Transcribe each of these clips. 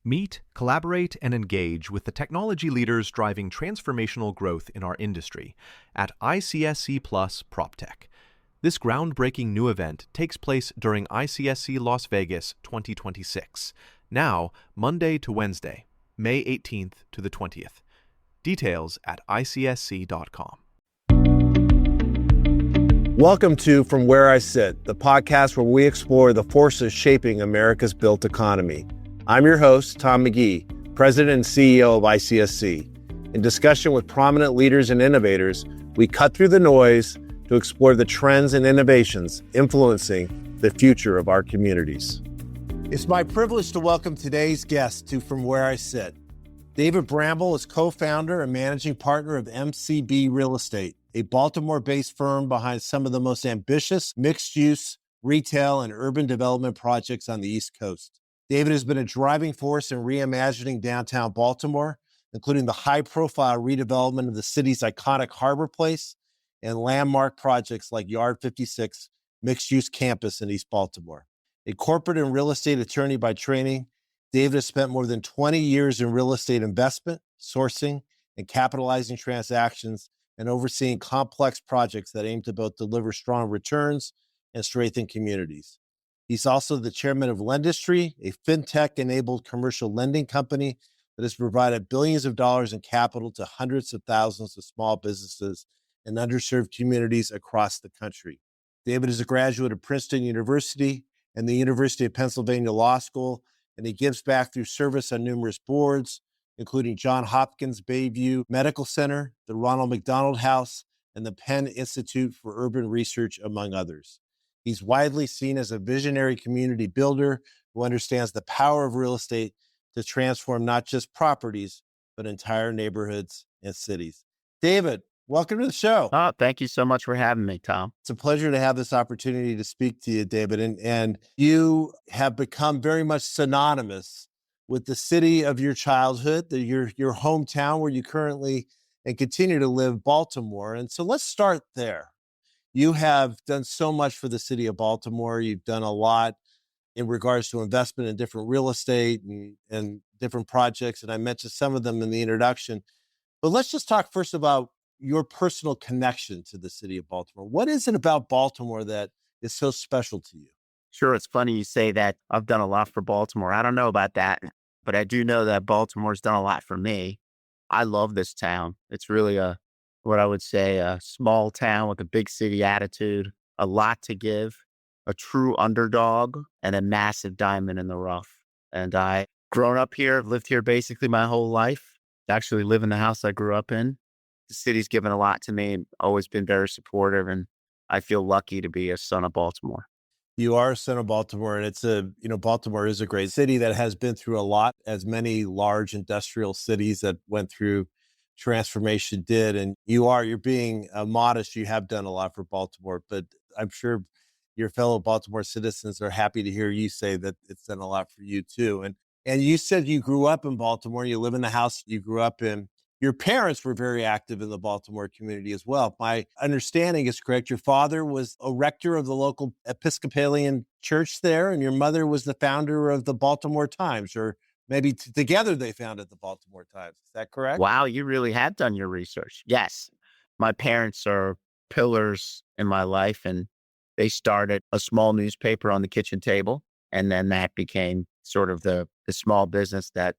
Meet, collaborate, and engage with the technology leaders driving transformational growth in our industry at ICSC Plus PropTech. This groundbreaking new event takes place during ICSC Las Vegas 2026, now Monday to Wednesday, May 18th to the 20th. Details at icsc.com. Welcome to From Where I Sit, the podcast where we explore the forces shaping America's built economy. I'm your host, Tom McGee, President and CEO of ICSC. In discussion with prominent leaders and innovators, we cut through the noise to explore the trends and innovations influencing the future of our communities. It's my privilege to welcome today's guest to From Where I Sit. David Bramble is co-founder and managing partner of MCB Real Estate, a Baltimore-based firm behind some of the most ambitious mixed-use, retail, and urban development projects on the East Coast. David has been a driving force in reimagining downtown Baltimore, including the high-profile redevelopment of the city's iconic Harborplace and landmark projects like Yard 56 mixed-use campus in East Baltimore. A corporate and real estate attorney by training, David has spent more than 20 years in real estate investment, sourcing, and capitalizing transactions and overseeing complex projects that aim to both deliver strong returns and strengthen communities. He's also the chairman of Lendistry, a fintech-enabled commercial lending company that has provided billions of dollars in capital to hundreds of thousands of small businesses in underserved communities across the country. David is a graduate of Princeton University and the University of Pennsylvania Law School, and he gives back through service on numerous boards, including Johns Hopkins Bayview Medical Center, the Ronald McDonald House, and the Penn Institute for Urban Research, among others. He's widely seen as a visionary community builder who understands the power of real estate to transform not just properties, but entire neighborhoods and cities. David, welcome to the show. Oh, thank you so much for having me, Tom. It's a pleasure to have this opportunity to speak to you, David. And you have become very much synonymous with the city of your childhood, your hometown where you currently and continue to live, Baltimore. And so let's start there. You have done so much for the city of Baltimore. You've done a lot in regards to investment in different real estate and different projects. And I mentioned some of them in the introduction. But let's just talk first about your personal connection to the city of Baltimore. What is it about Baltimore that is so special to you? Sure, it's funny you say that. I've done a lot for Baltimore. I don't know about that, but I do know that Baltimore's done a lot for me. I love this town. It's really what I would say, a small town with a big city attitude, a lot to give, a true underdog, and a massive diamond in the rough. And I grown up here, lived here basically my whole life, actually live in the house I grew up in. The city's given a lot to me, always been very supportive, and I feel lucky to be a son of Baltimore. You are a son of Baltimore, and Baltimore is a great city that has been through a lot, as many large industrial cities that went through transformation did. And you're being modest. You have done a lot for Baltimore, but I'm sure your fellow Baltimore citizens are happy to hear you say that it's done a lot for you too. And you said you grew up in Baltimore. You live in the house you grew up in. Your parents were very active in the Baltimore community as well. My understanding is correct. Your father was a rector of the local Episcopalian church there, and your mother was the founder of the Baltimore Times, or maybe together they founded the Baltimore Times. Is that correct? Wow, you really have done your research. Yes. My parents are pillars in my life, and they started a small newspaper on the kitchen table. And then that became sort of the small business that,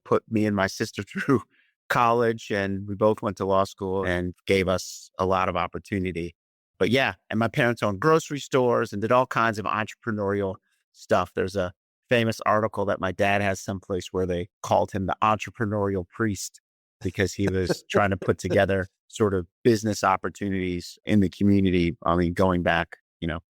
put me and my sister through college, and we both went to law school and gave us a lot of opportunity. But yeah, and my parents owned grocery stores and did all kinds of entrepreneurial stuff. There's a famous article that my dad has someplace where they called him the entrepreneurial priest because he was trying to put together sort of business opportunities in the community. I mean, going back,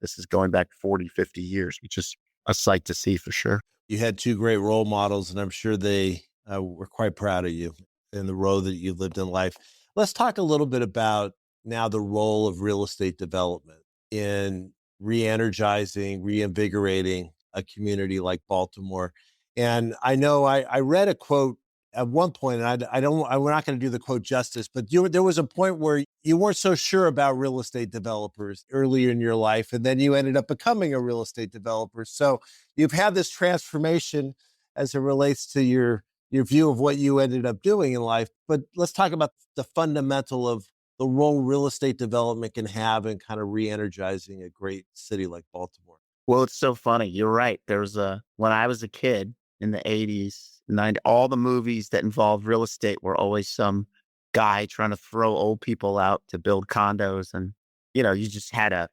this is going back 40, 50 years, which is a sight to see for sure. You had two great role models, and I'm sure they were quite proud of you in the road that you lived in life. Let's talk a little bit about now the role of real estate development in re-energizing, reinvigorating a community like Baltimore. And I know I read a quote at one point, and we're not going to do the quote justice, but there was a point where you weren't so sure about real estate developers earlier in your life, and then you ended up becoming a real estate developer. So you've had this transformation as it relates to your view of what you ended up doing in life. But let's talk about the fundamental of the role real estate development can have in kind of re-energizing a great city like Baltimore. Well, it's so funny. You're right. When I was a kid in the 80s, 90s, all the movies that involved real estate were always some guy trying to throw old people out to build condos. And, you just had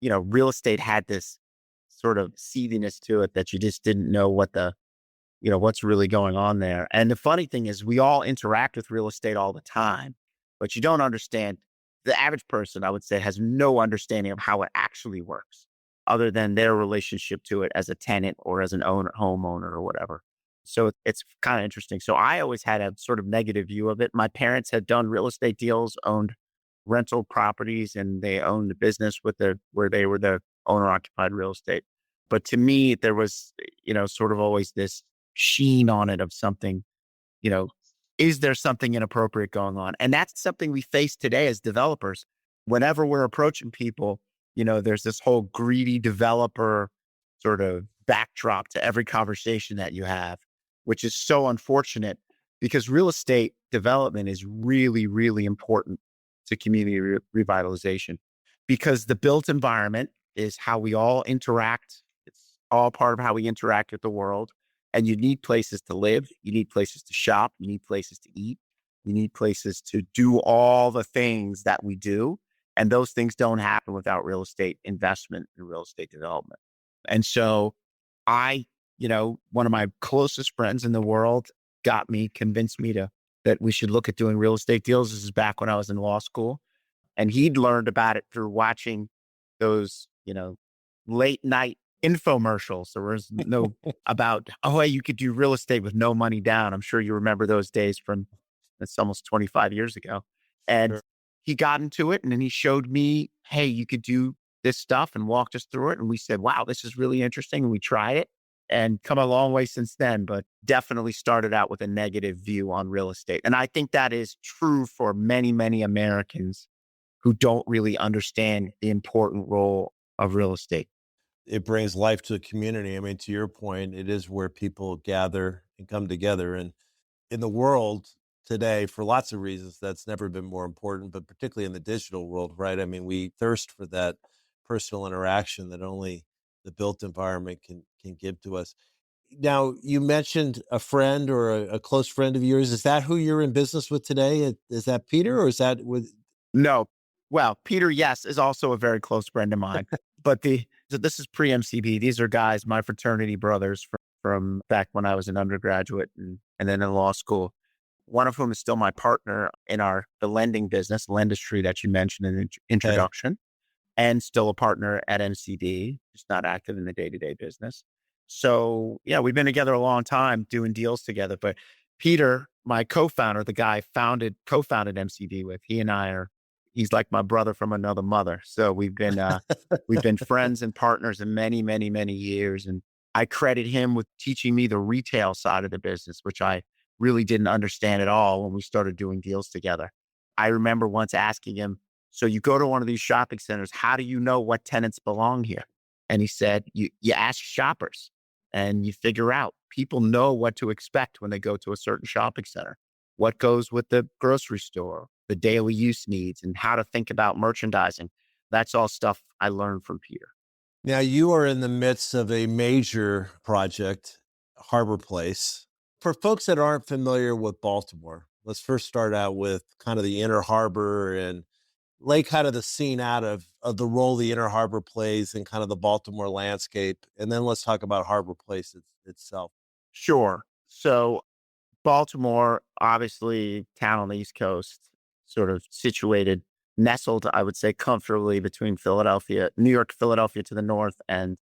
real estate had this sort of seediness to it that you just didn't know what's really going on there. And the funny thing is we all interact with real estate all the time, but you don't understand. The average person, I would say, has no understanding of how it actually works other than their relationship to it as a tenant or as an homeowner or whatever. So it's kind of interesting. So I always had a sort of negative view of it. My parents had done real estate deals, owned rental properties, and they owned a business where they were the owner occupied real estate. But to me, there was, sort of always this sheen on it of something, you know, is there something inappropriate going on? And that's something we face today as developers. Whenever we're approaching people, there's this whole greedy developer sort of backdrop to every conversation that you have, which is so unfortunate because real estate development is really, really important to community revitalization because the built environment is how we all interact. It's all part of how we interact with the world. And you need places to live. You need places to shop. You need places to eat. You need places to do all the things that we do. And those things don't happen without real estate investment and real estate development. And so one of my closest friends in the world convinced me that we should look at doing real estate deals. This is back when I was in law school. And he'd learned about it through watching those, late night infomercials. There was no about, hey, you could do real estate with no money down. I'm sure you remember those days it's almost 25 years ago. And sure. He got into it and then he showed me, hey, you could do this stuff and walked us through it. And we said, wow, this is really interesting. And we tried it and come a long way since then, but definitely started out with a negative view on real estate. And I think that is true for many, many Americans who don't really understand the important role of real estate. It brings life to a community. I mean, to your point, it is where people gather and come together. And in the world today, for lots of reasons, that's never been more important, but particularly in the digital world, right? I mean, we thirst for that personal interaction that only the built environment can give to us. Now, you mentioned a friend or a close friend of yours. Is that who you're in business with today? Is that Peter or is that with? No. Well, Peter, yes, is also a very close friend of mine. But this is pre-MCB. These are guys, my fraternity brothers from back when I was an undergraduate and then in law school. One of whom is still my partner in the lending business, Lendistry that you mentioned in the introduction, and still a partner at MCB, just not active in the day-to-day business. So yeah, we've been together a long time doing deals together. But Peter, my co-founder, the guy co-founded MCB with, he's like my brother from another mother. So we've been friends and partners in many, many, many years. And I credit him with teaching me the retail side of the business, which I really didn't understand at all when we started doing deals together. I remember once asking him, so you go to one of these shopping centers, how do you know what tenants belong here? And he said, you ask shoppers and you figure out. People know what to expect when they go to a certain shopping center, what goes with the grocery store, the daily use needs, and how to think about merchandising. That's all stuff I learned from Peter. Now, you are in the midst of a major project, Harborplace. For folks that aren't familiar with Baltimore, let's first start out with kind of the Inner Harbor and lay kind of the scene out of the role the Inner Harbor plays in kind of the Baltimore landscape. And then let's talk about Harborplace itself. Sure. So Baltimore, obviously town on the East Coast, sort of nestled, I would say, comfortably between New York, Philadelphia to the north and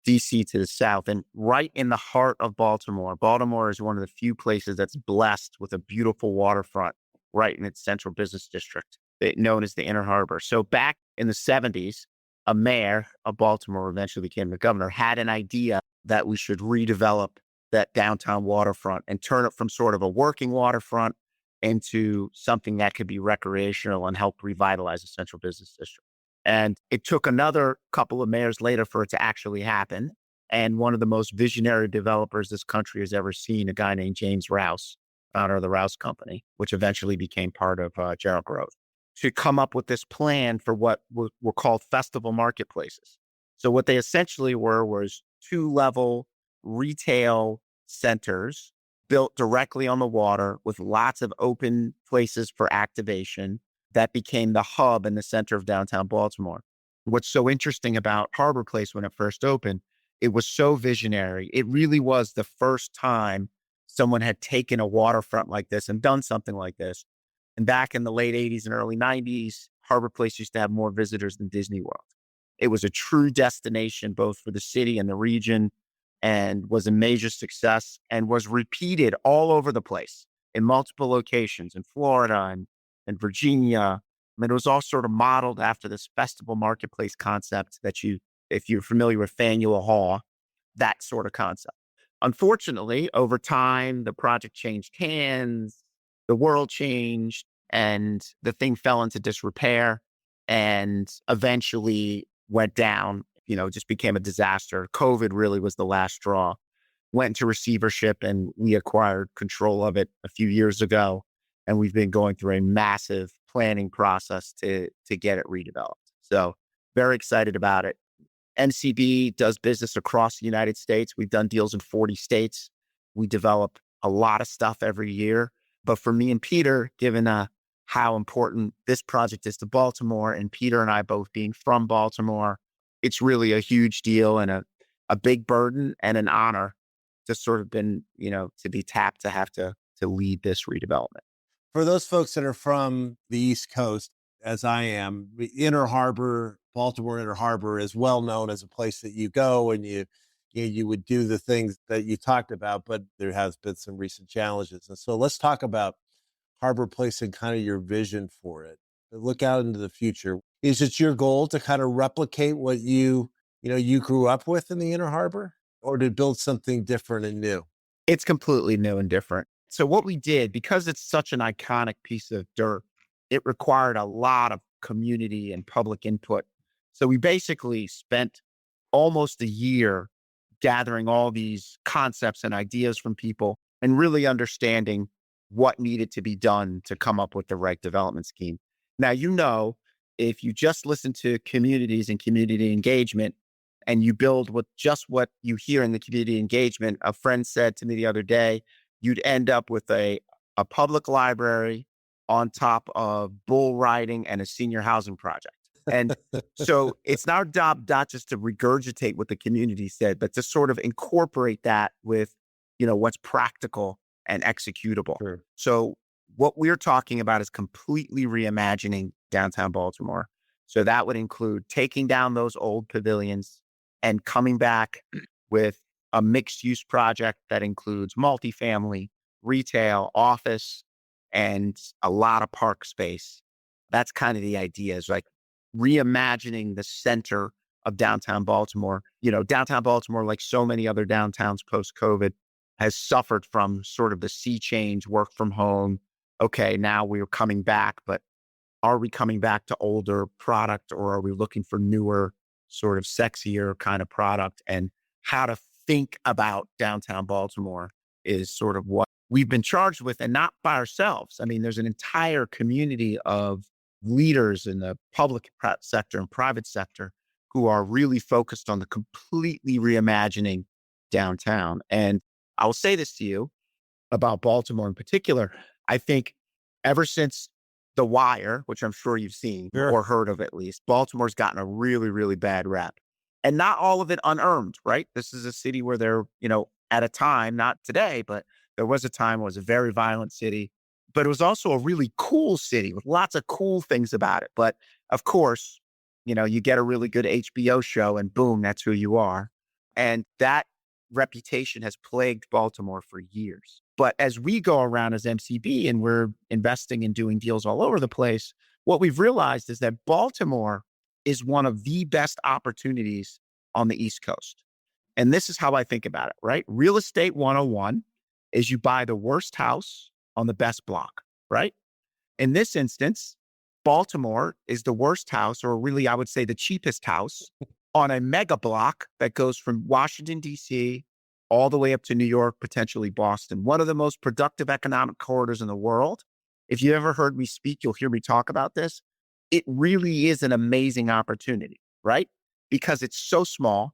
DC to the south. And right in the heart of Baltimore, Baltimore is one of the few places that's blessed with a beautiful waterfront right in its central business district, known as the Inner Harbor. So back in the 70s, a mayor of Baltimore, eventually became the governor, had an idea that we should redevelop that downtown waterfront and turn it from sort of a working waterfront into something that could be recreational and help revitalize the central business district. And it took another couple of mayors later for it to actually happen. and one of the most visionary developers this country has ever seen, a guy named James Rouse, founder of the Rouse Company, which eventually became part of Gerald Grove, to come up with this plan for what were called festival marketplaces. So what they essentially were was 2-level retail centers built directly on the water with lots of open places for activation that became the hub in the center of downtown Baltimore. What's so interesting about Harborplace when it first opened, it was so visionary. It really was the first time someone had taken a waterfront like this and done something like this. And back in the late 80s and early 90s, Harborplace used to have more visitors than Disney World. It was a true destination, both for the city and the region, and was a major success and was repeated all over the place in multiple locations in Florida and Virginia. I mean, it was all sort of modeled after this festival marketplace concept that if you're familiar with Faneuil Hall, that sort of concept. Unfortunately, over time, the project changed hands, the world changed, and the thing fell into disrepair and eventually went down, just became a disaster. COVID really was the last straw. Went into receivership and we acquired control of it a few years ago. And we've been going through a massive planning process to get it redeveloped. So very excited about it. MCB does business across the United States. We've done deals in 40 states. We develop a lot of stuff every year. But for me and Peter, given how important this project is to Baltimore, and Peter and I both being from Baltimore, it's really a huge deal and a big burden and an honor to sort of been, to be tapped to have to lead this redevelopment. For those folks that are from the East Coast, as I am, the Inner Harbor, Baltimore Inner Harbor is well known as a place that you go and you would do the things that you talked about, but there has been some recent challenges. And so let's talk about Harborplace and kind of your vision for it. Look out into the future. Is it your goal to kind of replicate what you grew up with in the Inner Harbor, or to build something different and new? It's completely new and different. So what we did, because it's such an iconic piece of dirt, it required a lot of community and public input. So we basically spent almost a year gathering all these concepts and ideas from people and really understanding what needed to be done to come up with the right development scheme. Now, if you just listen to communities and community engagement and you build with just what you hear in the community engagement, a friend said to me the other day, you'd end up with a public library on top of bull riding and a senior housing project. And so it's our job not just to regurgitate what the community said, but to sort of incorporate that with, what's practical and executable. Sure. So what we're talking about is completely reimagining downtown Baltimore. So that would include taking down those old pavilions and coming back with a mixed use project that includes multifamily, retail, office, and a lot of park space. That's kind of the idea, is like reimagining the center of downtown Baltimore. Downtown Baltimore, like so many other downtowns post-COVID, has suffered from sort of the sea change, work from home. Okay, now we're coming back, but are we coming back to older product, or are we looking for newer, sort of sexier kind of product? And how to think about downtown Baltimore is sort of what we've been charged with, and not by ourselves. I mean, there's an entire community of leaders in the public sector and private sector who are really focused on the completely reimagining downtown. And I will say this to you about Baltimore in particular. I think ever since The Wire, which I'm sure you've seen or heard of at least, Baltimore's gotten a really, really bad rap. And not all of it unearned, right? This is a city where they're, at a time, not today, but there was a time it was a very violent city, but it was also a really cool city with lots of cool things about it. But of course, you get a really good HBO show and boom, that's who you are. And that reputation has plagued Baltimore for years. But as we go around as MCB and we're investing and doing deals all over the place, what we've realized is that Baltimore is one of the best opportunities on the East Coast. And this is how I think about it, right? Real estate 101 is you buy the worst house on the best block, right? In this instance, Baltimore is the worst house, or really, I would say the cheapest house on a mega block that goes from Washington, D.C., all the way up to New York, potentially Boston, one of the most productive economic corridors in the world. If you ever heard me speak, you'll hear me talk about this. It really is an amazing opportunity, right? Because it's so small,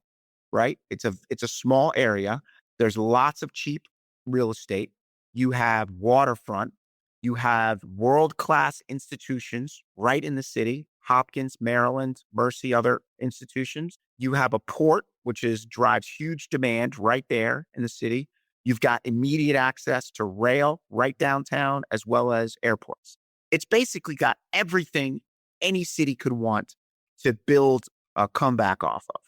right? It's a small area. There's lots of cheap real estate. You have waterfront. You have world-class institutions right in the city, Hopkins, Maryland, Mercy, other institutions. You have a port, which drives huge demand right there in the city. You've got immediate access to rail right downtown, as well as airports. It's basically got everything any city could want to build a comeback off of.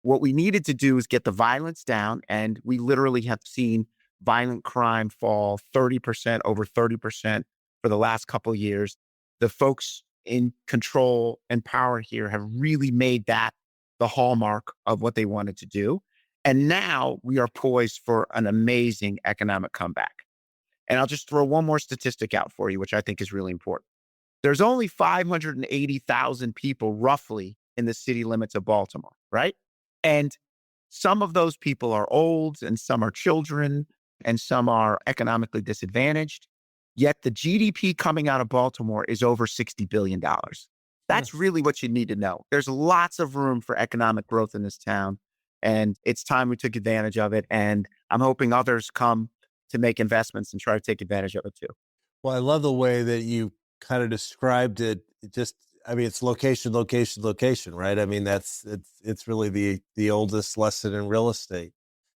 What we needed to do is get the violence down, and we literally have seen violent crime fall 30%, over 30% for the last couple of years. The folks in control and power here have really made that the hallmark of what they wanted to do. And now we are poised for an amazing economic comeback. And I'll just throw one more statistic out for you, which I think is really important. There's only 580,000 people roughly in the city limits of Baltimore, right? And some of those people are old and some are children and some are economically disadvantaged. Yet the GDP coming out of Baltimore is over $60 billion. That's really what you need to know. There's lots of room for economic growth in this town, and it's time we took advantage of it. And I'm hoping others come to make investments and try to take advantage of it too. Well, I love the way that you kind of described it. I mean, it's location, location, location, right? I mean, it's really the oldest lesson in real estate.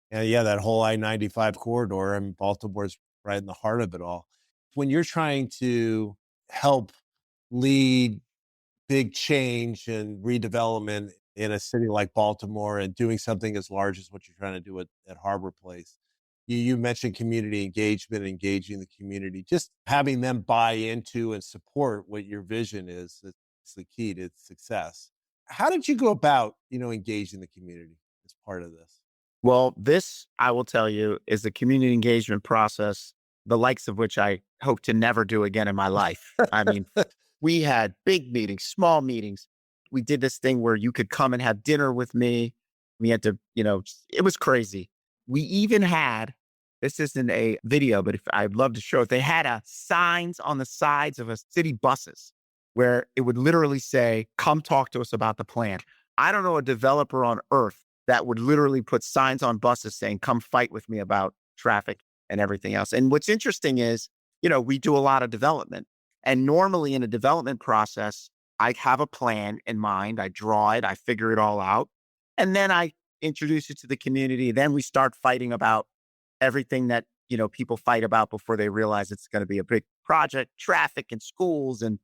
And yeah, that whole I-95 corridor, I mean, Baltimore's right in the heart of it all. When you're trying to help lead big change and redevelopment in a city like Baltimore and doing something as large as what you're trying to do at Harborplace, you mentioned community engagement, engaging the community, just having them buy into and support what your vision is. It's the key to success. How did you go about, engaging the community as part of this? Well, this, I will tell you, is a community engagement process, the likes of which I hope to never do again in my life. I mean, we had big meetings, small meetings. We did this thing where you could come and have dinner with me. We had to, it was crazy. We even had, this isn't a video, but if I'd love to show it, they had signs on the sides of a city buses where it would literally say, come talk to us about the plan. I don't know a developer on earth that would literally put signs on buses saying, come fight with me about traffic and everything else. And what's interesting is, we do a lot of development. And normally in a development process, I have a plan in mind. I draw it, I figure it all out. And then I introduce it to the community. Then we start fighting about everything that, people fight about before they realize it's going to be a big project, traffic and schools and,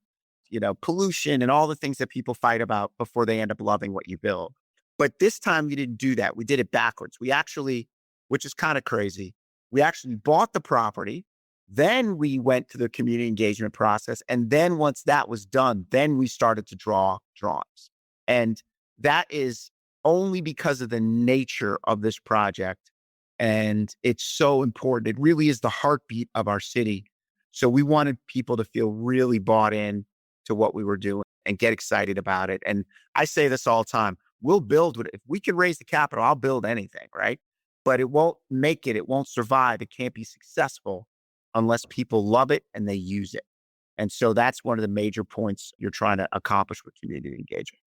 pollution and all the things that people fight about before they end up loving what you build. But this time we didn't do that. We did it backwards. We actually, which is kind of crazy, we actually bought the property. Then we went to the community engagement process. And then once that was done, then we started to draw drawings. And that is only because of the nature of this project. And it's so important. It really is the heartbeat of our city. So we wanted people to feel really bought in to what we were doing and get excited about it. And I say this all the time. We'll build with it. If we can raise the capital, I'll build anything, right? But it won't make it. It won't survive. It can't be successful unless people love it and they use it. And so that's one of the major points you're trying to accomplish with community engagement.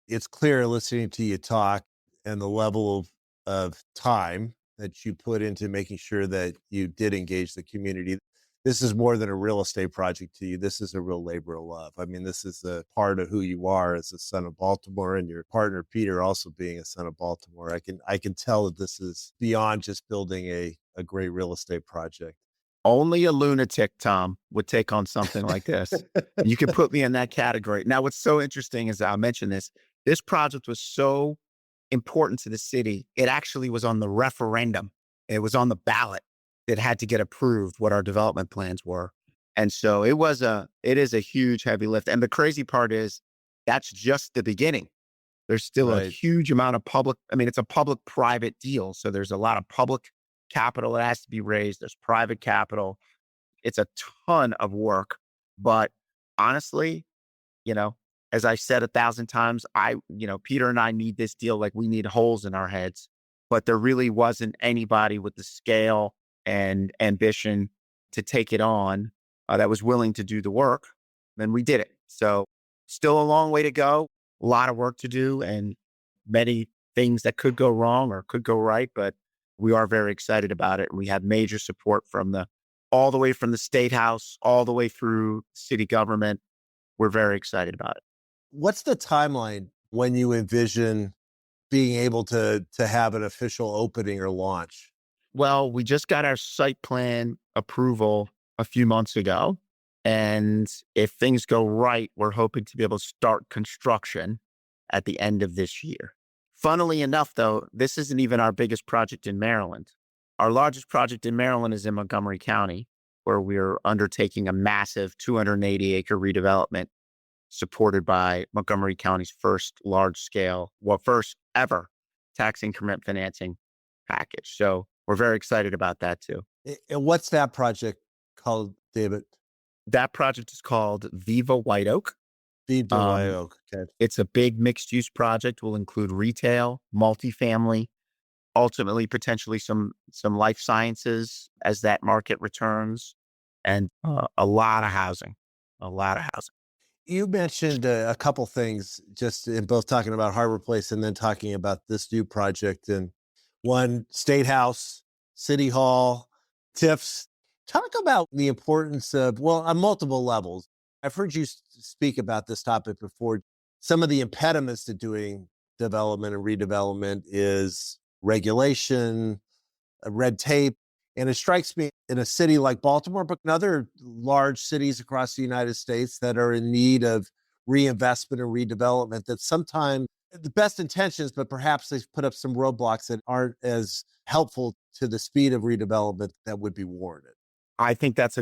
It's clear listening to you talk and the level of time that you put into making sure that you did engage the community. This is more than a real estate project to you. This is a real labor of love. I mean, this is a part of who you are as a son of Baltimore, and your partner, Peter, also being a son of Baltimore. I can tell that this is beyond just building a great real estate project. Only a lunatic, Tom, would take on something like this. You can put me in that category. Now, what's so interesting is I'll mention this project was so important to the city. It actually was on the referendum. It was on the ballot that had to get approved what our development plans were. And so it is a huge heavy lift. And the crazy part is that's just the beginning. There's still a huge amount of it's a public-private deal. So there's a lot of public capital that has to be raised. There's private capital. It's a ton of work. But honestly, as I've said 1,000 times, Peter and I need this deal like we need holes in our heads, but there really wasn't anybody with the scale and ambition to take it on that was willing to do the work. Then we did it. So still a long way to go, a lot of work to do, and many things that could go wrong or could go right, but we are very excited about it. And we have major support from all the way from the state house, all the way through city government. We're very excited about it. What's the timeline when you envision being able to have an official opening or launch? Well, we just got our site plan approval a few months ago. And if things go right, we're hoping to be able to start construction at the end of this year. Funnily enough, though, this isn't even our biggest project in Maryland. Our largest project in Maryland is in Montgomery County, where we're undertaking a massive 280-acre redevelopment supported by Montgomery County's first first ever tax increment financing package. So we're very excited about that too. And what's that project called, David? That project is called Viva White Oak. Viva White Oak. Okay. It's a big mixed use project. Will include retail, multifamily, ultimately potentially some life sciences as that market returns, and a lot of housing. You mentioned a couple things just in both talking about Harborplace and then talking about this new project. And one, State House, City Hall, TIFs. Talk about the importance of, well, on multiple levels. I've heard you speak about this topic before. Some of the impediments to doing development and redevelopment is regulation, red tape. And it strikes me in a city like Baltimore, but in other large cities across the United States that are in need of reinvestment and redevelopment, that sometimes the best intentions, but perhaps they've put up some roadblocks that aren't as helpful to the speed of redevelopment that would be warranted. I think that's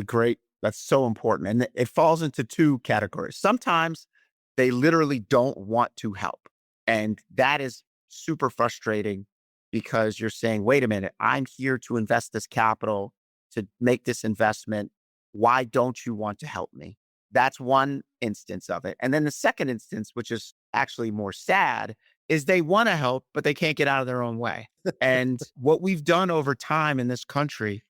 so important. And it falls into two categories. Sometimes they literally don't want to help. And that is super frustrating because you're saying, wait a minute, I'm here to invest this capital, to make this investment. Why don't you want to help me? That's one instance of it. And then the second instance, which is actually more sad, is they want to help, but they can't get out of their own way. And what we've done over time in this country,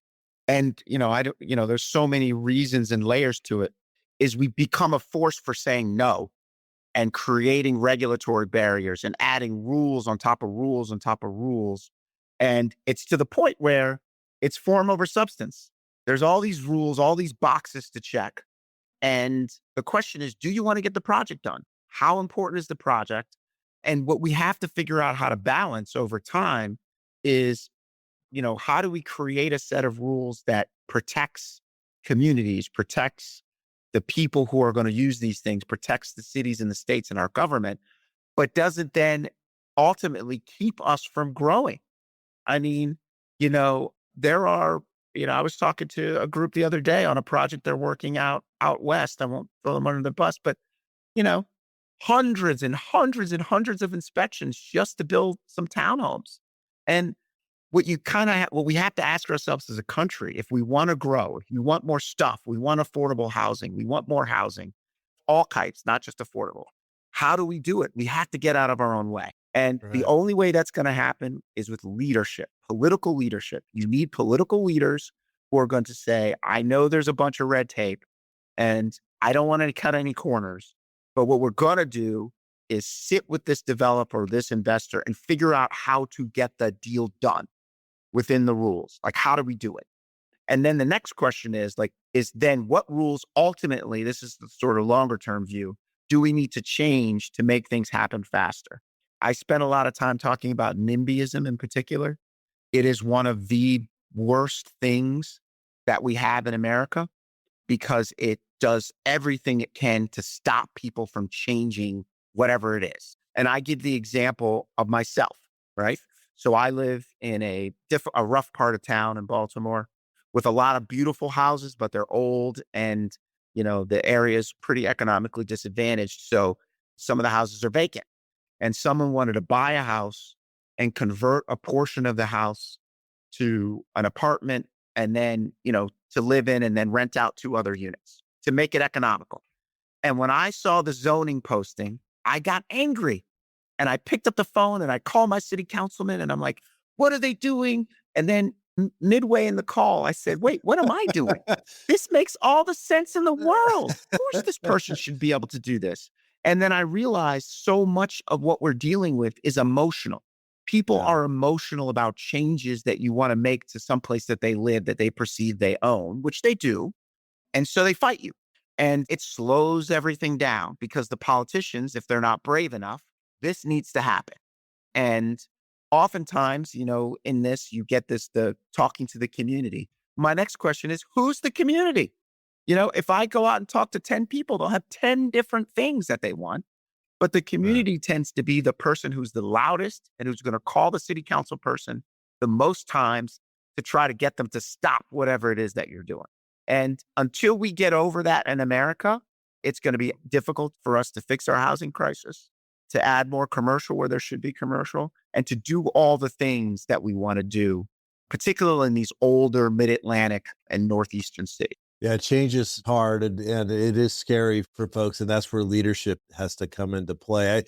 and there's so many reasons and layers to it, is we become a force for saying no and creating regulatory barriers and adding rules on top of rules on top of rules. And it's to the point where it's form over substance. There's all these rules, all these boxes to check. And the question is, do you want to get the project done? How important is the project? And what we have to figure out how to balance over time is, how do we create a set of rules that protects communities, protects the people who are going to use these things, protects the cities and the states and our government, but doesn't then ultimately keep us from growing. I mean, there are, I was talking to a group the other day on a project they're working out west. I won't throw them under the bus, but, hundreds and hundreds and hundreds of inspections just to build some townhomes. And what we have to ask ourselves as a country, if we want to grow, if we want more stuff, we want affordable housing, we want more housing, all types, not just affordable. How do we do it? We have to get out of our own way. And the only way that's going to happen is with leadership, political leadership. You need political leaders who are going to say, I know there's a bunch of red tape and I don't want to cut any corners, but what we're going to do is sit with this developer, this investor, and figure out how to get the deal done within the rules. Like, how do we do it? And then the next question is then what rules ultimately, this is the sort of longer term view, do we need to change to make things happen faster? I spent a lot of time talking about NIMBYism in particular. It is one of the worst things that we have in America because it does everything it can to stop people from changing whatever it is. And I give the example of myself, right? So I live in a rough part of town in Baltimore with a lot of beautiful houses, but they're old and, the area is pretty economically disadvantaged. So some of the houses are vacant and someone wanted to buy a house and convert a portion of the house to an apartment and then, to live in and then rent out 2 other units to make it economical. And when I saw the zoning posting, I got angry. And I picked up the phone and I called my city councilman and I'm like, what are they doing? And then midway in the call, I said, wait, what am I doing? This makes all the sense in the world. Of course, this person should be able to do this. And then I realized so much of what we're dealing with is emotional. People Yeah. are emotional about changes that you want to make to some place that they live, that they perceive they own, which they do. And so they fight you. And it slows everything down because the politicians, if they're not brave enough, this needs to happen. And oftentimes, in this, you get the talking to the community. My next question is, who's the community? If I go out and talk to 10 people, they'll have 10 different things that they want. But the Right. community tends to be the person who's the loudest and who's going to call the city council person the most times to try to get them to stop whatever it is that you're doing. And until we get over that in America, it's going to be difficult for us to fix our housing crisis, to add more commercial where there should be commercial, and to do all the things that we want to do, particularly in these older mid-Atlantic and northeastern states. Yeah, change is hard and it is scary for folks, and that's where leadership has to come into play.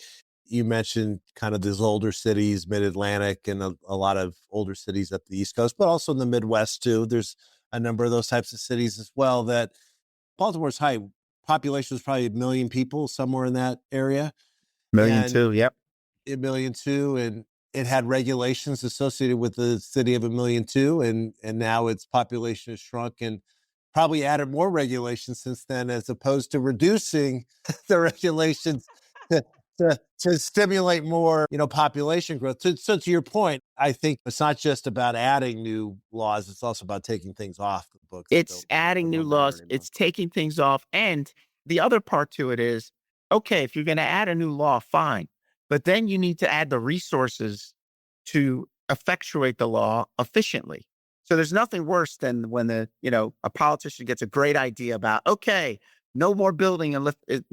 You mentioned kind of these older cities, mid-Atlantic, and a lot of older cities up the East Coast, but also in the Midwest too. There's a number of those types of cities as well. That Baltimore's high population is probably 1 million people, somewhere in that area, Million and too, yep. 1,200,000, and it had regulations associated with the city of 1,200,000, and now its population has shrunk and probably added more regulations since then, as opposed to reducing the regulations to, to stimulate more, population growth. So to your point, I think it's not just about adding new laws; it's also about taking things off the books that It's adding don't new matter laws, anymore. it's taking things off. And the other part to it is, okay, if you're going to add a new law, fine. But then you need to add the resources to effectuate the law efficiently. So there's nothing worse than when a politician gets a great idea about, okay, no more building in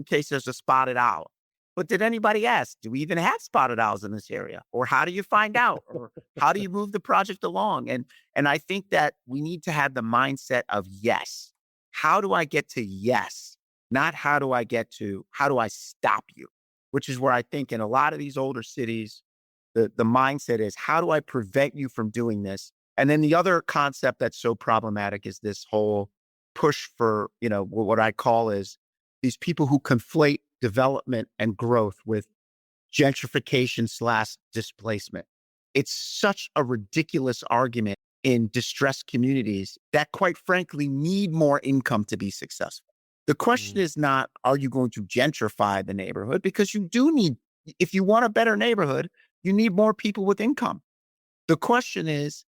case there's a spotted owl. But did anybody ask, do we even have spotted owls in this area? Or how do you find out? Or how do you move the project along? And I think that we need to have the mindset of yes. How do I get to yes? Not how do I stop you? Which is where I think in a lot of these older cities, the mindset is, how do I prevent you from doing this? And then the other concept that's so problematic is this whole push for, what I call is these people who conflate development and growth with gentrification/displacement. It's such a ridiculous argument in distressed communities that, quite frankly, need more income to be successful. The question Mm. is not, are you going to gentrify the neighborhood? Because you do need, if you want a better neighborhood, you need more people with income. The question is,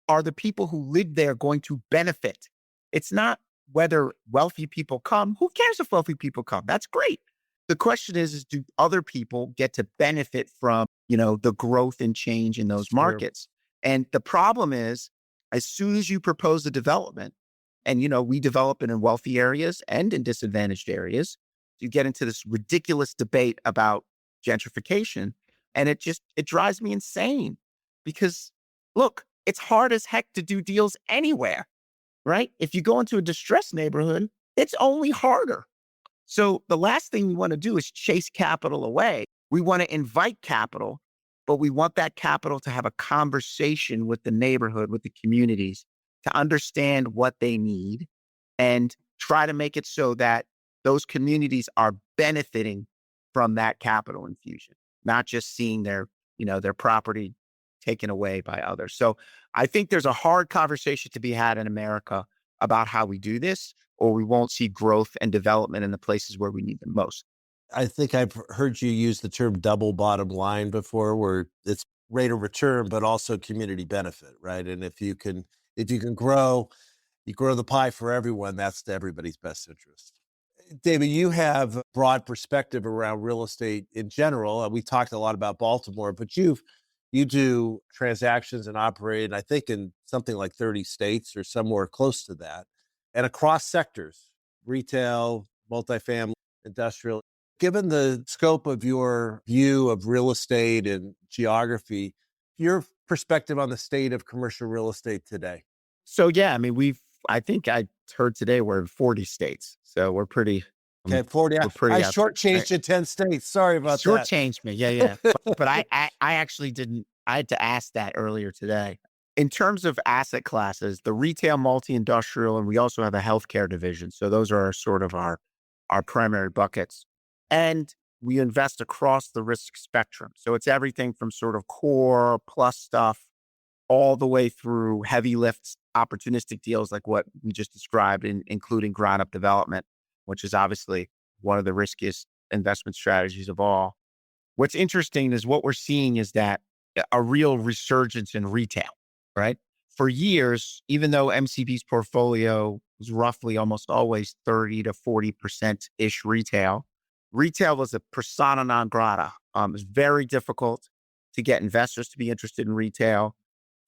are the people who live there going to benefit? It's not whether wealthy people come. Who cares if wealthy people come? That's great. The question is do other people get to benefit from, the growth and change in those Sure. markets? And the problem is, as soon as you propose a development, and, we develop it in wealthy areas and in disadvantaged areas, you get into this ridiculous debate about gentrification. And it drives me insane because, look, it's hard as heck to do deals anywhere, right? If you go into a distressed neighborhood, it's only harder. So the last thing we want to do is chase capital away. We want to invite capital, but we want that capital to have a conversation with the neighborhood, with the communities, to understand what they need and try to make it so that those communities are benefiting from that capital infusion, not just seeing their property taken away by others. So I think there's a hard conversation to be had in America about how we do this, or we won't see growth and development in the places where we need them most. I think I've heard you use the term double bottom line before, where it's rate of return, but also community benefit, right? And if you can grow, you grow the pie for everyone. That's to everybody's best interest. David, you have a broad perspective around real estate in general. We talked a lot about Baltimore, but you do transactions and operate, I think, in something like 30 states or somewhere close to that, and across sectors, retail, multifamily, industrial. Given the scope of your view of real estate and geography, your perspective on the state of commercial real estate today. So yeah, I mean, I think I heard today we're in 40 states. So we're pretty Okay, 40. We're I pretty up. shortchanged you 10 states. Sorry about that. Shortchanged me. Yeah, yeah. But I actually didn't. I had to ask that earlier today. In terms of asset classes, the retail, multi-industrial, and we also have a healthcare division. So those are sort of our primary buckets. And we invest across the risk spectrum. So it's everything from sort of core plus stuff all the way through heavy lifts, opportunistic deals like what we just described, including ground up development, which is obviously one of the riskiest investment strategies of all. What's interesting is what we're seeing is that a real resurgence in retail, right? For years, even though MCB's portfolio was roughly almost always 30 to 40% ish retail, retail was a persona non grata. It was very difficult to get investors to be interested in retail,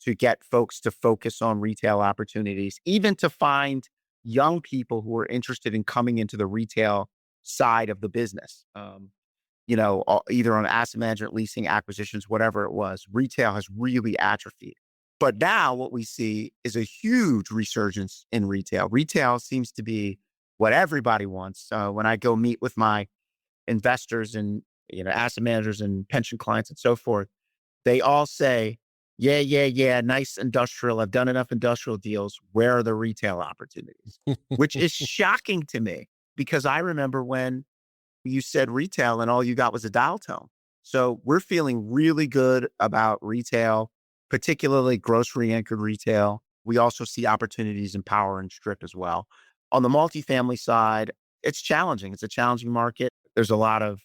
to get folks to focus on retail opportunities, even to find young people who are interested in coming into the retail side of the business. Either on asset management, leasing, acquisitions, whatever it was, retail has really atrophied. But now what we see is a huge resurgence in retail. Retail seems to be what everybody wants. When I go meet with my investors and asset managers and pension clients and so forth, they all say, yeah, yeah, yeah, nice industrial. I've done enough industrial deals. Where are the retail opportunities? Which is shocking to me because I remember when you said retail and all you got was a dial tone. So we're feeling really good about retail, particularly grocery anchored retail. We also see opportunities in power and strip as well. On the multifamily side, it's challenging. It's a challenging market. There's a lot of,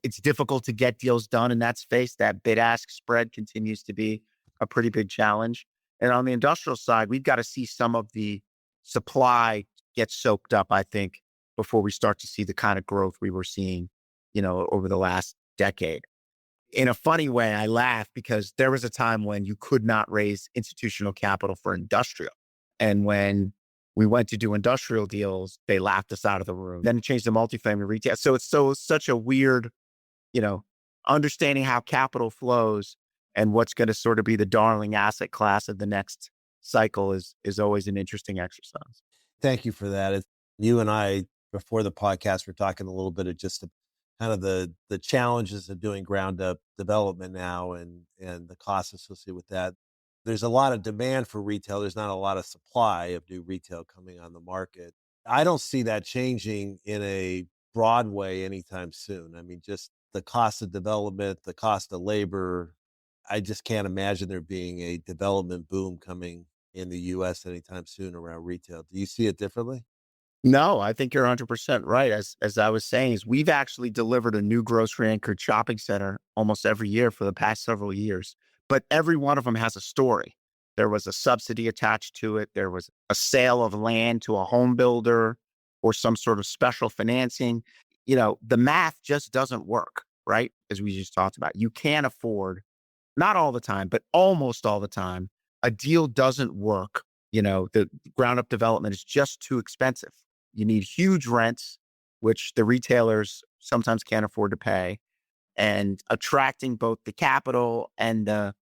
it's difficult to get deals done in that space. That bid ask spread continues to be a pretty big challenge. And on the industrial side, we've got to see some of the supply get soaked up, I think, before we start to see the kind of growth we were seeing, over the last decade. In a funny way, I laugh because there was a time when you could not raise institutional capital for industrial. And when we went to do industrial deals, they laughed us out of the room. Then it changed to multifamily retail. So it's such a weird, you know, understanding how capital flows and what's going to sort of be the darling asset class of the next cycle is always an interesting exercise. Thank you for that. You and I, before the podcast, we're talking a little bit of just kind of the challenges of doing ground up development now and the costs associated with that. There's a lot of demand for retail. There's not a lot of supply of new retail coming on the market. I don't see that changing in a broad way anytime soon. I mean, just the cost of development, the cost of labor. I just can't imagine there being a development boom coming in the US anytime soon around retail. Do you see it differently? No, I think you're 100% right. As I was saying, is we've actually delivered a new grocery anchored shopping center almost every year for the past several years, but every one of them has a story. There was a subsidy attached to it. There was a sale of land to a home builder or some sort of special financing. The math just doesn't work, right? As we just talked about, you can't afford, not all the time, but almost all the time, a deal doesn't work. The ground up development is just too expensive. You need huge rents, which the retailers sometimes can't afford to pay, and attracting both the capital and the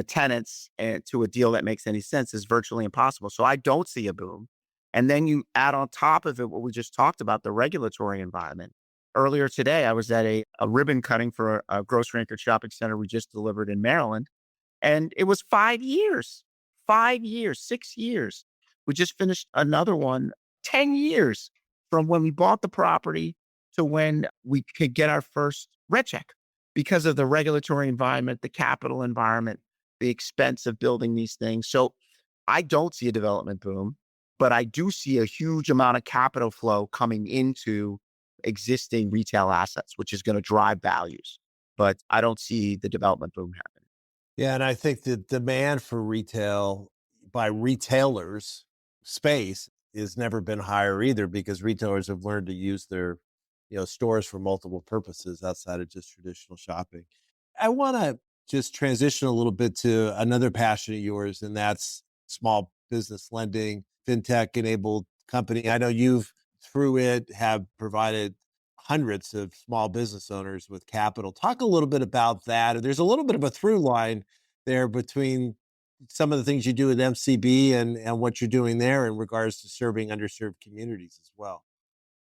tenants to a deal that makes any sense is virtually impossible. So I don't see a boom. And then you add on top of it what we just talked about, the regulatory environment. Earlier today, I was at a ribbon cutting for a grocery anchored shopping center we just delivered in Maryland, and it was 5 years, 5 years, 6 years. We just finished another one, 10 years from when we bought the property to when we could get our first rent check because of the regulatory environment, the capital environment, the expense of building these things. So I don't see a development boom, but I do see a huge amount of capital flow coming into existing retail assets, which is going to drive values. But I don't see the development boom happening. Yeah, and I think the demand for retail by retailers space has never been higher either because retailers have learned to use their stores for multiple purposes outside of just traditional shopping. I want to just transition a little bit to another passion of yours, and that's small business lending, fintech enabled company. I know you've through it have provided hundreds of small business owners with capital. Talk a little bit about that. There's a little bit of a through line there between some of the things you do at MCB and what you're doing there in regards to serving underserved communities as well.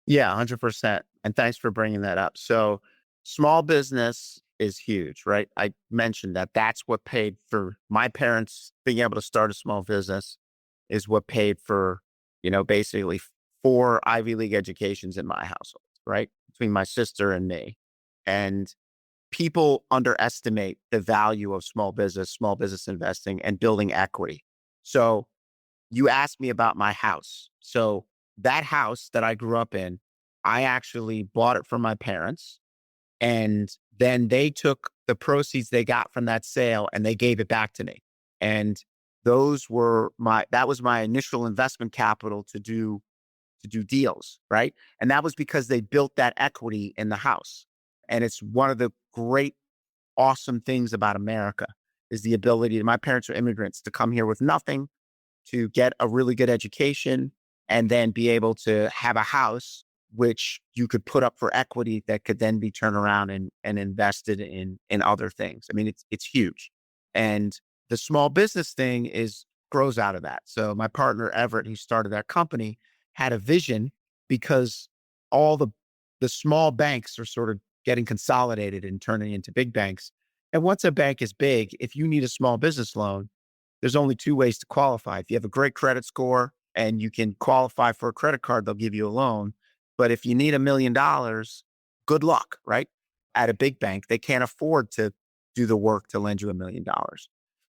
Yeah, 100%. And thanks for bringing that up. So, small business is huge, right? I mentioned that that's what paid for my parents being able to start a small business, is what paid for, basically four Ivy League educations in my household, right? Between my sister and me. And people underestimate the value of small business investing and building equity. So, you asked me about my house. So that house that I grew up in, I actually bought it from my parents. And then they took the proceeds they got from that sale and they gave it back to me. And that was my initial investment capital to do deals, right? And that was because they built that equity in the house. And it's one of the great, awesome things about America is the ability, my parents are immigrants, to come here with nothing, to get a really good education, and then be able to have a house which you could put up for equity that could then be turned around and invested in other things. I mean, it's huge. And the small business thing grows out of that. So my partner Everett, who started that company, had a vision because all the small banks are sort of getting consolidated and turning into big banks. And once a bank is big, if you need a small business loan, there's only two ways to qualify. If you have a great credit score and you can qualify for a credit card, they'll give you a loan. But if you need $1 million, good luck, right? At a big bank, they can't afford to do the work to lend you $1 million.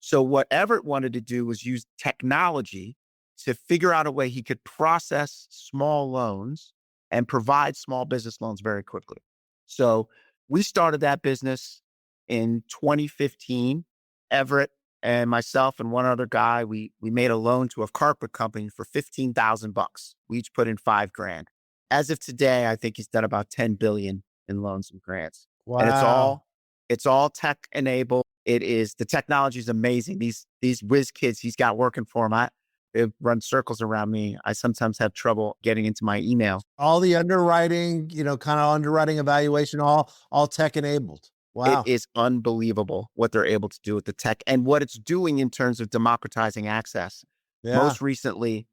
So what Everett wanted to do was use technology to figure out a way he could process small loans and provide small business loans very quickly. So we started that business in 2015. Everett and myself and one other guy, we made a loan to a carpet company for $15,000. We each put in $5,000. As of today, I think he's done about 10 billion in loans and grants. And Wow. it's all tech enabled. The technology is amazing. These whiz kids he's got working for him, they run circles around me. I sometimes have trouble getting into my email. All the underwriting, kind of underwriting evaluation, all tech enabled. It Wow. is unbelievable what they're able to do with the tech and what it's doing in terms of democratizing access. Yeah. Most recently,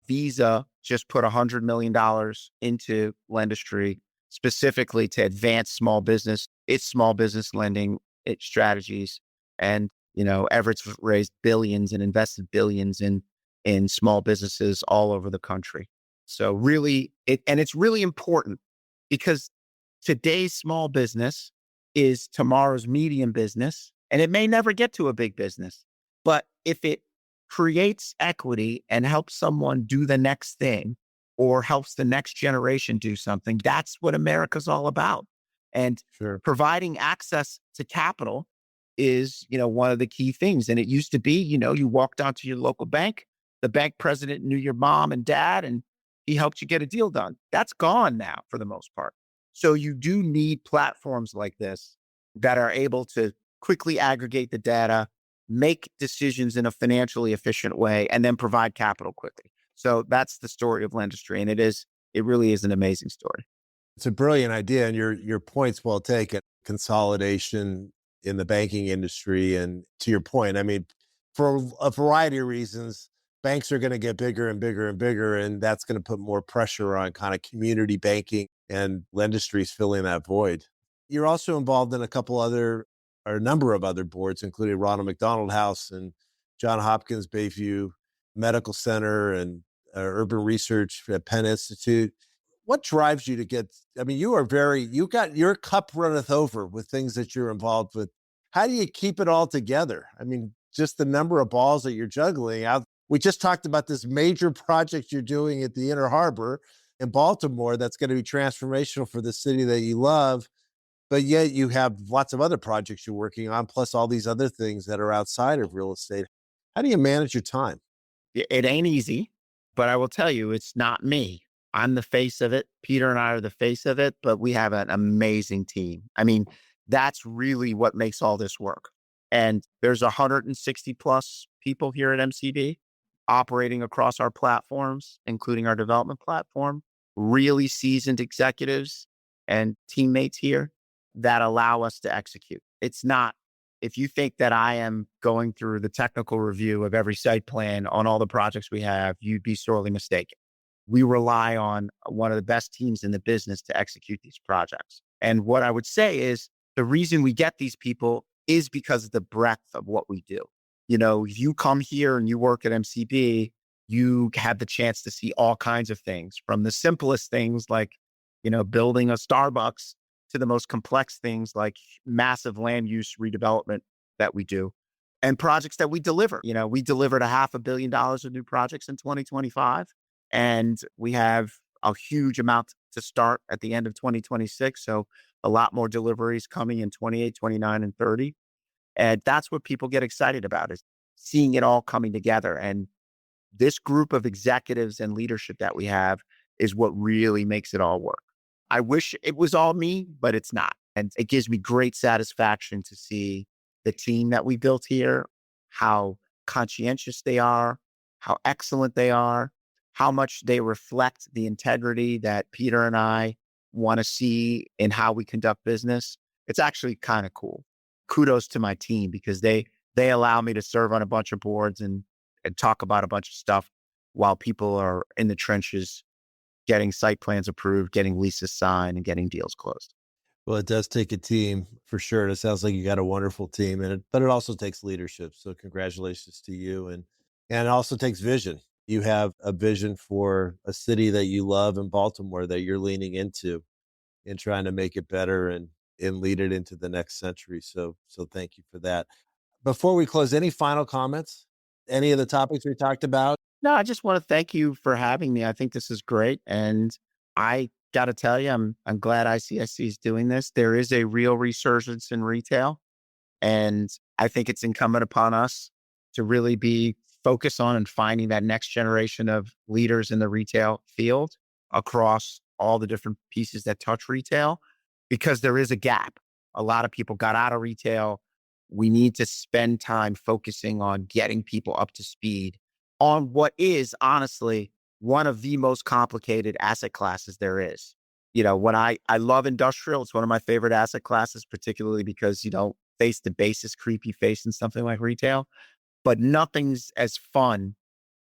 Visa just put $100 million into Lendistry specifically to advance its small business lending, its strategies. And, Everett's raised billions and invested billions in small businesses all over the country. So really, it's really important because today's small business is tomorrow's medium business, and it may never get to a big business. But if it creates equity and helps someone do the next thing or helps the next generation do something, that's what America's all about. And Sure. providing access to capital is, one of the key things. And it used to be, you walked down to your local bank, the bank president knew your mom and dad, and he helped you get a deal done. That's gone now for the most part. So you do need platforms like this that are able to quickly aggregate the data, make decisions in a financially efficient way, and then provide capital quickly. So that's the story of Lendistry. And it really is an amazing story. It's a brilliant idea, and your point's well taken. Consolidation in the banking industry, and to your point, I mean, for a variety of reasons, banks are going to get bigger and bigger and bigger, and that's going to put more pressure on kind of community banking, and Lendistry's filling that void. You're also involved in a number of other boards, including Ronald McDonald House and John Hopkins Bayview Medical Center and Urban Research at Penn Institute. What drives you to I mean, you got your cup runneth over with things that you're involved with. How do you keep it all together? I mean, just the number of balls that you're juggling out. We just talked about this major project you're doing at the Inner Harbor in Baltimore that's going to be transformational for the city that you love. But yet you have lots of other projects you're working on, plus all these other things that are outside of real estate. How do you manage your time? It ain't easy, but I will tell you, it's not me. I'm the face of it. Peter and I are the face of it, but we have an amazing team. I mean, that's really what makes all this work. And there's 160 plus people here at MCB operating across our platforms, including our development platform, really seasoned executives and teammates here that allow us to execute. It's not, if you think that I am going through the technical review of every site plan on all the projects we have, you'd be sorely mistaken. we rely on one of the best teams in the business to execute these projects. And what I would say is the reason we get these people is because of the breadth of what we do. If you come here and you work at MCB, you have the chance to see all kinds of things, from the simplest things like, building a Starbucks, to the most complex things like massive land use redevelopment that we do, and projects that we deliver. We delivered $500 million of new projects in 2025, and we have a huge amount to start at the end of 2026. So a lot more deliveries coming in 28, 29, and 30. And that's what people get excited about, is seeing it all coming together. And this group of executives and leadership that we have is what really makes it all work. I wish it was all me, but it's not. And it gives me great satisfaction to see the team that we built here, how conscientious they are, how excellent they are, how much they reflect the integrity that Peter and I want to see in how we conduct business. It's actually kind of cool. Kudos to my team, because they allow me to serve on a bunch of boards and talk about a bunch of stuff while people are in the trenches getting site plans approved, getting leases signed, and getting deals closed. Well, it does take a team for sure. And it sounds like you got a wonderful team, but it also takes leadership. So congratulations to you. And it also takes vision. You have a vision for a city that you love in Baltimore that you're leaning into and trying to make it better and lead it into the next century. So thank you for that. Before we close, any final comments? Any of the topics we talked about? No, I just want to thank you for having me. I think this is great. And I got to tell you, I'm glad ICSC is doing this. There is a real resurgence in retail. And I think it's incumbent upon us to really be focused on and finding that next generation of leaders in the retail field across all the different pieces that touch retail, because there is a gap. A lot of people got out of retail. We need to spend time focusing on getting people up to speed on what is honestly one of the most complicated asset classes there is. When I love industrial, it's one of my favorite asset classes, particularly because you don't face the basis creep you face in something like retail. But nothing's as fun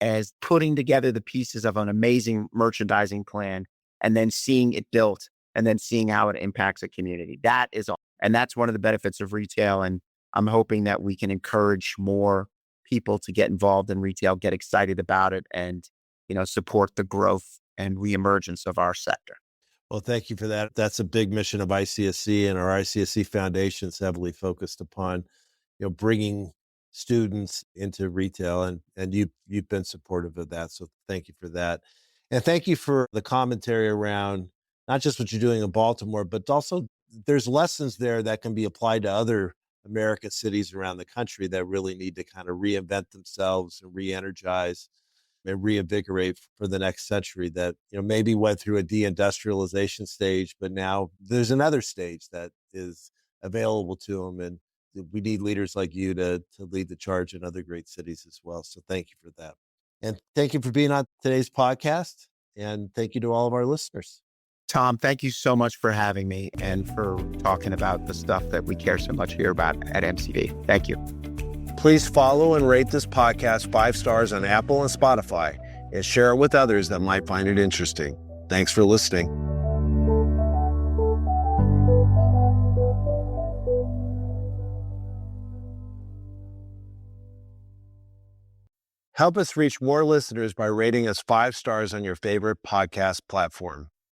as putting together the pieces of an amazing merchandising plan and then seeing it built and then seeing how it impacts a community. That is all. And that's one of the benefits of retail. And I'm hoping that we can encourage more people to get involved in retail, get excited about it, and, support the growth and reemergence of our sector. Well, thank you for that. That's a big mission of ICSC, and our ICSC Foundation is heavily focused upon, bringing students into retail, and you've been supportive of that. So thank you for that. And thank you for the commentary around not just what you're doing in Baltimore, but also there's lessons there that can be applied to other American cities around the country that really need to kind of reinvent themselves and re-energize and reinvigorate for the next century, that maybe went through a deindustrialization stage, but now there's another stage that is available to them, and we need leaders like you to lead the charge in other great cities as well. So thank you for that, and thank you for being on today's podcast, and thank you to all of our listeners. Tom, thank you so much for having me and for talking about the stuff that we care so much here about at MCB. Thank you. Please follow and rate this podcast 5 stars on Apple and Spotify, and share it with others that might find it interesting. Thanks for listening. Help us reach more listeners by rating us 5 stars on your favorite podcast platform.